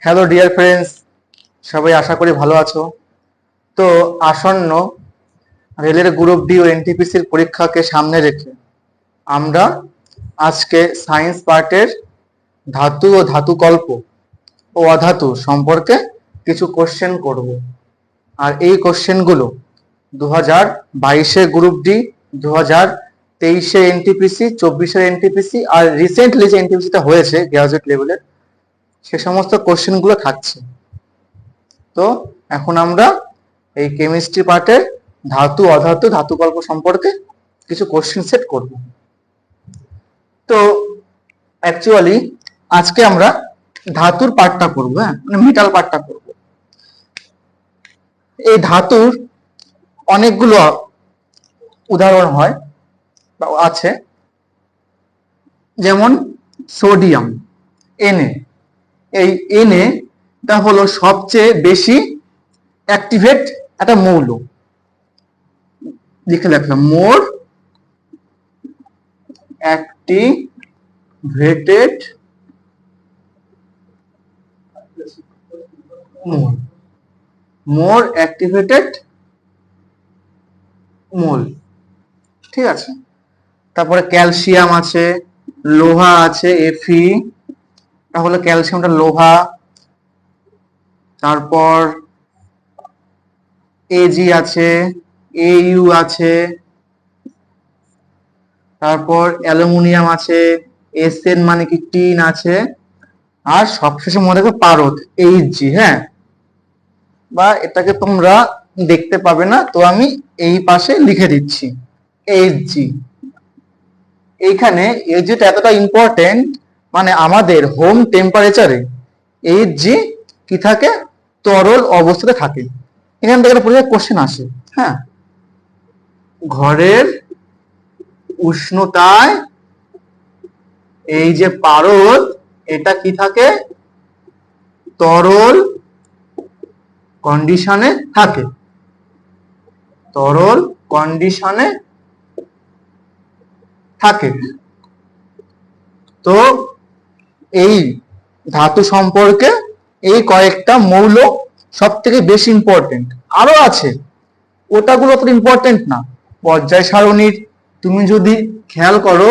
Hello dear friends, সবাই আশা করি ভালো আছো। তো আসন্ন রেলের গ্রুপ ডি ও এনটিপিসির পরীক্ষাকে সামনে রেখে আমরা আজকে সায়েন্স পার্টের ধাতু ও ধাতুকল্প ও অধাতু সম্পর্কে কিছু কোশ্চেন করব। আর এই কোশ্চেনগুলো 2022-এ গ্রুপ ডি, 2023-এ এনটিপিসি, 24-এর এনটিপিসি আর রিসেন্টলি যে এনটিপিসিটা হয়েছে গ্রাজুয়েট লেভেলের, সে সমস্ত কোশ্চেনগুলো থাকছে। তো এখন আমরা এই কেমিস্ট্রি পার্টের ধাতু অধাতু ধাতুকল্প সম্পর্কে কিছু কোশ্চেন সেট করব। তো অ্যাকচুয়ালি আজকে আমরা ধাতুর পার্টটা করব, মানে মেটাল পার্টটা করব। এই ধাতুর অনেকগুলো উদাহরণ হয় বা আছে, যেমন সোডিয়াম, Na। এই Na টা হলো সবচেয়ে বেশি অ্যাক্টিভেট একটা মৌল। লিখে রাখলাম, মোর অ্যাক্টিভেটেড মোর অ্যাক্টিভেটেড মোল। ঠিক আছে, তারপরে ক্যালসিয়াম আছে, লোহা আছে, Fe, তাহলে ক্যালসিয়ামটা লোহা। তারপর Ag আছে, Au আছে, তারপর অ্যালুমিনিয়াম আছে, Sn মানে কি টিন আছে, আর সবশেষে মনে রাখবে পারদ, Hg। হ্যাঁ, বা এটাকে তোমরা দেখতে পাবে না, তো আমি এই পাশে লিখে দিচ্ছি Hg। এইখানে Hgটা এতটা ইম্পর্টেন্ট, মানে আমাদের হোম টেম্পারেচারে Hg কি থাকে, তরল অবস্থাতে থাকে। এখান থেকে একটা পরীক্ষায় কোশ্চেন আসে, হ্যাঁ, ঘরের উষ্ণতায় এই যে পারদ, এটা কি থাকে, তরল কন্ডিশনে থাকে, তরল কন্ডিশনে থাকে। তো এই ধাতু সম্পর্কে এই কয়েকটা মৌল সব থেকে বেশি ইম্পর্টেন্ট। আরো আছে, ওটাগুলো তো ইম্পর্টেন্ট না। পর্যায় সারণীর তুমি যদি খেয়াল করো,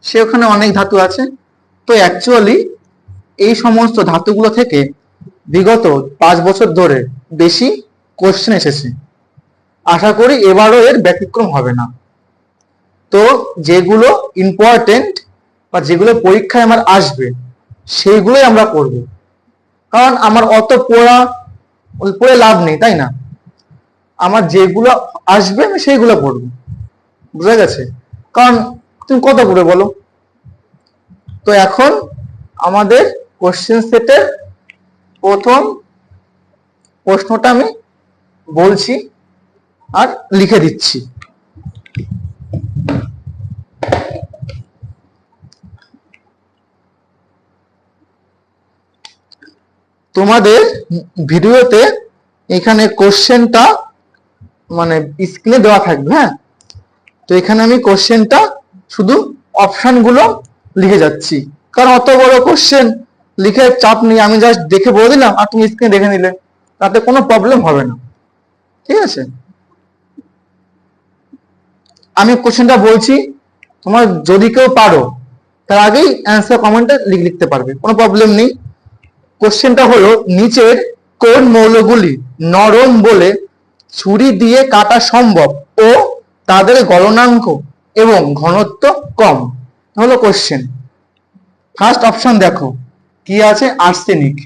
সেখানে অনেক ধাতু আছে। তো অ্যাকচুয়ালি এই সমস্ত ধাতুগুলো থেকে বিগত 5 বছর ধরে বেশি কোশ্চেন এসেছে। আশা করি এবারও এর ব্যতিক্রম হবে না। তো যেগুলো ইম্পর্টেন্ট বা যেগুলো পরীক্ষায় আমার আসবে, সেইগুলোই আমরা করব। কারণ আমার অত পড়ে লাভ নেই, তাই না? আমার যেগুলো আসবে আমি সেইগুলো পড়বো, বুঝা গেছে? কারণ তুমি কত পড়ে বলো। তো এখন আমাদের কোশ্চেন সেটের প্রথম প্রশ্নটা আমি বলছি আর লিখে দিচ্ছি। তোমাদের ভিডিওতে এখানে কোশ্চেনটা মানে স্ক্রিনে দেওয়া থাকবে, হ্যাঁ। তো এখানে আমি কোশ্চেনটা শুধু অপশনগুলো লিখে যাচ্ছি, কারণ অত বড় কোশ্চেন লিখে চাপ নিয়ে আমি জাস্ট দেখে বলে দিলাম আর তুমি স্ক্রিনে দেখে নিলে, তাতে কোনো প্রবলেম হবে না। ঠিক আছে, আমি কোশ্চেনটা বলছি, তোমার যদি কেউ পারো তার আগেই অ্যান্সার কমেন্টে লিখতে পারবে, কোনো প্রবলেম নেই। কোশ্চেনটা হলো, নিচের কোন মৌলগুলি নরম বলে ছুরি দিয়ে কাটা সম্ভব ও তাদের গলনাঙ্ক এবং ঘনত্ব কম? হলো কোশ্চেন। ফার্স্ট অপশন দেখো কি আছে, আর্সেনিক।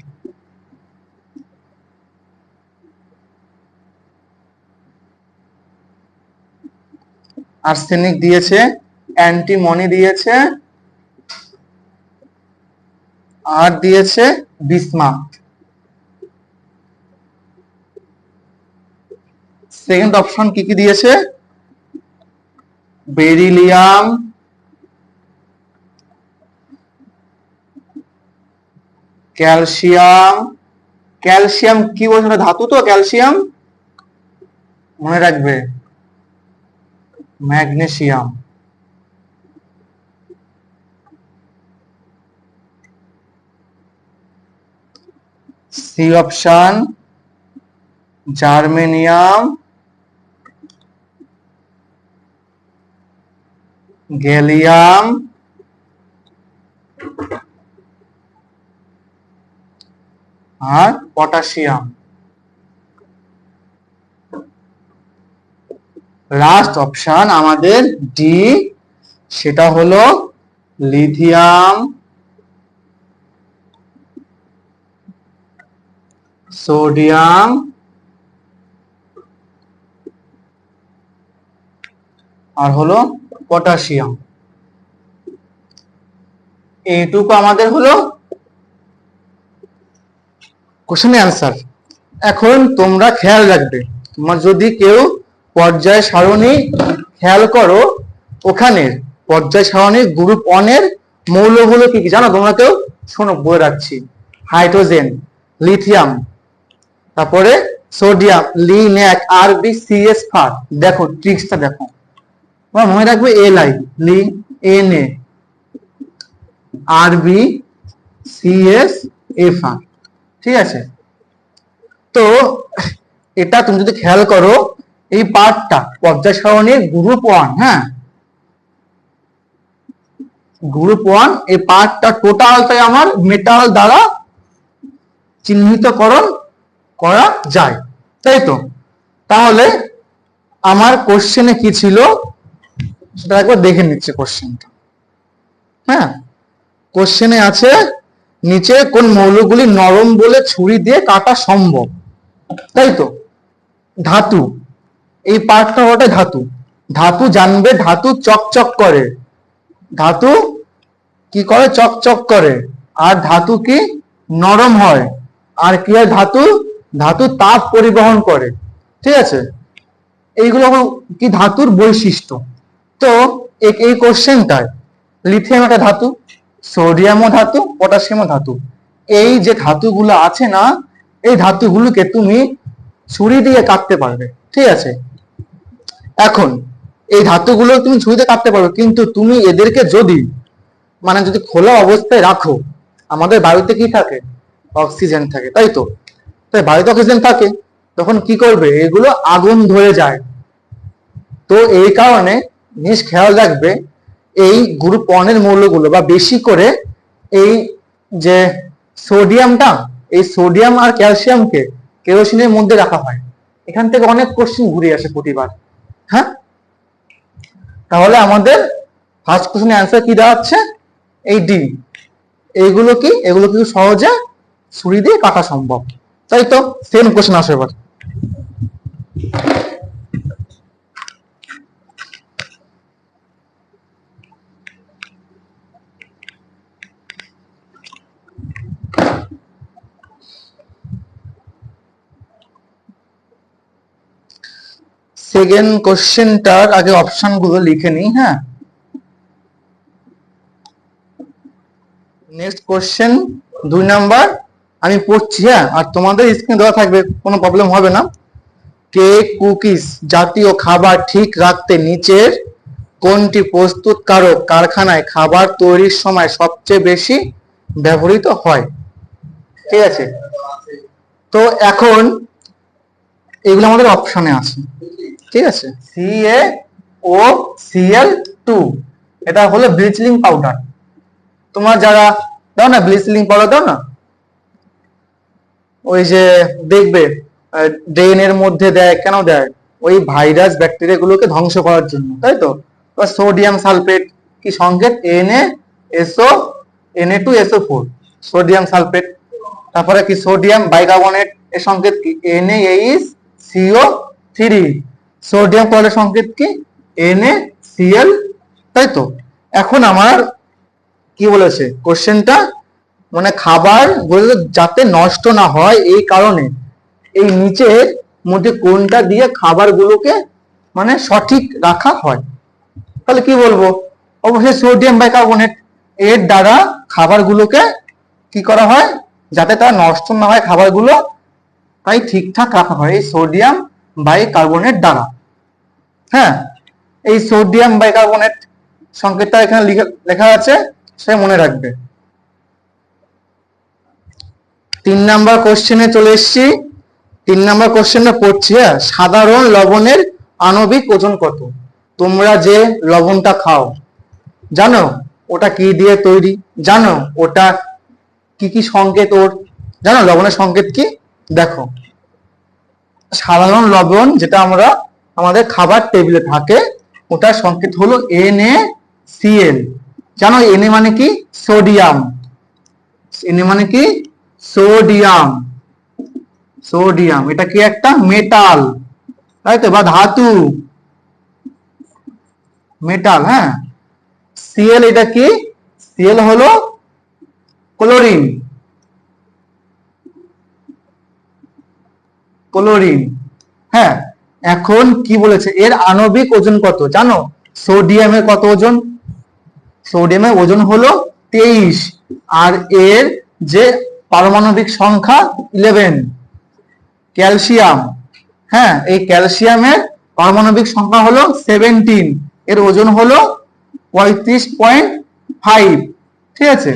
আর্সেনিক দিয়েছে, অ্যান্টিমনি দিয়েছে, আর দিয়েছে বিসমাথ। সেকেন্ড অপশন কি কি দিয়েছে, বেরিলিয়াম, ক্যালসিয়াম। ক্যালসিয়াম কি বলছে, ধাতু তো ক্যালসিয়াম, মনে রাখবে, magnesium. C option germanium, gallium, আর পটাশিয়াম। লাস্ট অপশন আমাদের ডি, সেটা হলো লিথিয়াম, সোডিয়াম, আর হলো পটাশিয়াম। এইটুকু আমাদের হলো কোশ্চেনের অ্যান্সার। এখন তোমরা খেয়াল রাখবে, তোমার যদি কেউ পর্যায় সারণী খেয়াল করো, ওখানে পর্যায় সারণীর গ্রুপ 1 এর মৌলগুলো কি কি জানো তোমরা কেউ? শোনো বলে রাখছি। হাইড্রোজেন, লিথিয়াম, তারপরে সোডিয়াম, লিন্যাক, RbCS4। দেখো ট্রিক্সটা দেখো, তোমার মনে রাখবে Li, লি, Na, RbCS4। ঠিক আছে, তো এটা তুমি যদি খেয়াল করো, এই পার্টটা পর্যায় সারণীর গ্রুপ 1, হ্যাঁ গ্রুপ 1, এই পার্টটা টোটালটাই আমার মেটাল দ্বারা চিহ্নিতকরণ করা যায়, তাই তো? তাহলে আমার কোশ্চেনে কি ছিল সেটা একবার দেখে নিচ্ছে কোশ্চেনটা। হ্যাঁ, কোশ্চেনে আছে নিচে কোন মৌলগুলি নরম বলে ছুরি দিয়ে কাটা সম্ভব, তাই তো? ধাতু, এই পার্টটা ওটা ধাতু। ধাতু জানবে, ধাতু চকচক করে, ধাতু কি করে? চকচক করে। আর ধাতু কি? নরম হয়। আর কি হয়? ধাতু, ধাতু তাপ পরিবহন করে। ঠিক আছে, এইগুলো কি ধাতুর বৈশিষ্ট্য। তো এই কোশ্চেনটায় লিথিয়াম একটা ধাতু, সোডিয়ামও ধাতু, পটাশিয়ামও ধাতু। এই যে ধাতুগুলো আছে না, এই ধাতুগুলোকে তুমি ছুরি দিয়ে কাটতে পারবে। ঠিক আছে, এখন এই ধাতুগুলো তুমি ছুরিতে কাটতে পারবে, কিন্তু তুমি এদেরকে যদি যদি খোলা অবস্থায় রাখো, আমাদের বায়ুতে কি থাকে? অক্সিজেন থাকে, তাই তো? তাই বায়ুতে অক্সিজেন থাকে, তখন কি করবে? এগুলো আগুন ধরে যায়। তো এই কারণে জিনিস খেয়াল রাখবে, এই গ্রুপ 1 এর মৌলগুলো বা বেশি করে এই যে সোডিয়ামটা, এই সোডিয়াম আর ক্যালসিয়ামকে কেরোসিনের মধ্যে রাখা হয়। এখান থেকে অনেক কোশ্চেন ঘুরে আসে প্রতিবার। হ্যাঁ, তাহলে আমাদের ফার্স্ট কোশ্চেনের অ্যান্সার কি দাঁড়াচ্ছে? এই ডি। এইগুলো কি? এগুলো কিন্তু সহজে ছুরি দিয়ে কাটা সম্ভব, তাই তো? সেম কোশ্চেন আসে এবার। সেকেন্ড কোশ্চেনটার আগে অপশন গুলো লিখে নিই। হ্যাঁ, নেক্সট কোশ্চেন 2 নাম্বার আমি পড়ছি, হ্যাঁ, আর তোমাদের স্ক্রিনে দেওয়া থাকবে, কোনো প্রবলেম হবে না। কেক, কুকিজ জাতীয় খাবার ঠিক রাখতে নিচের কোনটি প্রস্তুতকারক কারখানায় খাবার তৈরির সময় সবচেয়ে বেশি ব্যবহৃত হয়? ঠিক আছে, তো এখন এগুলো আমাদের অপশনে আছে। ঠিক আছে, CaOCl2, এটা হলো ব্লিচিং পাউডার। তোমার যারা দাও না ব্লিচিং পাউডার, দাও না, ওই যে দেখবে ড্রেনের মধ্যে দেয়, কেন দেয়? ওই ভাইরাস ব্যাকটেরিয়া গুলোকে ধ্বংস করার জন্য, তাই তো? সোডিয়াম সালফেট কি সংকেত? Na2SO4, sodium sulphate. তারপরে কি সোডিয়াম বাইকার্বনেট, এর সংকেত কি? NaHCO3, সোডিয়াম ক্লোরাইডের সংকেত কি? NaCl, তাই তো? এখন আমার কি বলেছে কোশ্চেনটা, খাবার যাতে নষ্ট না হয় এই কারণে এই নিচের মধ্যে কোনটা দিয়ে খাবারগুলোকে সঠিক রাখা হয়? তাহলে কি বলবো? অবশ্যই সোডিয়াম বাইকার্বনেট, এর দ্বারা খাবারগুলোকে কি করা হয়? যাতে তারা নষ্ট না হয় খাবারগুলো, তাই ঠিকঠাক রাখা হয় এই সোডিয়াম বাইকার্বনেট দ্বারা। হ্যাঁ, এই সোডিয়াম বাইকার্বনেট সংকেতটা এখানে লেখা আছে, সে মনে রাখবে। 3 নাম্বার কোশ্চেনে চলে এসেছি। 3 নাম্বার কোশ্চেনটা পড়ছি। হ্যাঁ, সাধারণ লবণের আণবিক ওজন কত? তোমরা যে লবণটা খাও জানো ওটা কি দিয়ে তৈরি? জানো ওটা কি কি সংকেত ওর? জানো লবণের সংকেত কি? দেখো, সাধারণ লবণ যেটা আমরা আমাদের খাবার টেবিলে থাকে ওটার সংকেত হলো NaCl। জানো Na মানে কি? সোডিয়াম। Na মানে কি? সোডিয়াম। সোডিয়াম এটা কি একটা মেটাল, তাই তো, বা ধাতু, মেটাল। হ্যাঁ, Cl এটা কি? Cl হলো ক্লোরিন। ক্লোরিন। হ্যাঁ, এখন কি বলেছে এর আণবিক ওজন কত? জানো সোডিয়ামের কত ওজন? সোডিয়ামের ওজন হলো 23, আর এর যে পারমাণবিক সংখ্যা 11। ক্যালসিয়াম, হ্যাঁ, এই ক্যালসিয়ামের পারমাণবিক সংখ্যা হলো 17, এর ওজন হলো 35.5। ঠিক আছে,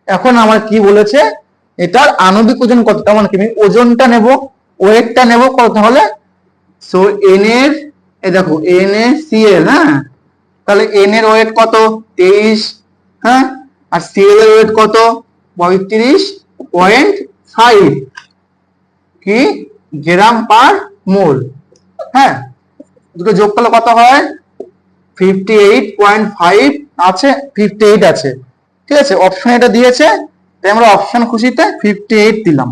এখন আমার কি বলেছে এটার আণবিক ওজন কত? তার মানে কি আমি ওজনটা নেব, ওয়েটটা নেব কত? তাহলে সো এন এর, এই দেখো NaCl। হ্যাঁ, তাহলে এন এর ওয়েট কত? 23। হ্যাঁ, আর Cl এর ওয়েট কত? 35.5 কি গ্রাম পার মোল। হ্যাঁ, দুটো যোগ করলে কত হয়? 58.5 আছে, 58 আছে। ঠিক আছে, অপশন এটা দিয়েছে তাই আমরা অপশন খুশিতে 58 দিলাম।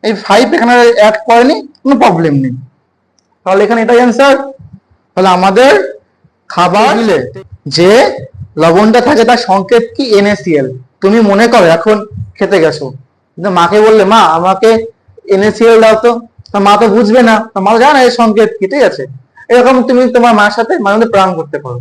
এই 5 এখানে অ্যাড করেনি, কোনো প্রবলেম নেই। তাহলে এখানে এটাই অ্যান্সার। তাহলে আমাদের খাবার যে লবণটা থাকে তার সংকেত কি? NaCl। তুমি মনে করো এখন খেতে গেছো, কিন্তু মাকে বললে মা আমাকে NaCl দাও তো, মা তো বুঝবে না, মা জানে এর সংকেত কি। ঠিক আছে, এরকম তুমি তোমার মার সাথে মাঝে মধ্যে প্রাণ করতে পারো।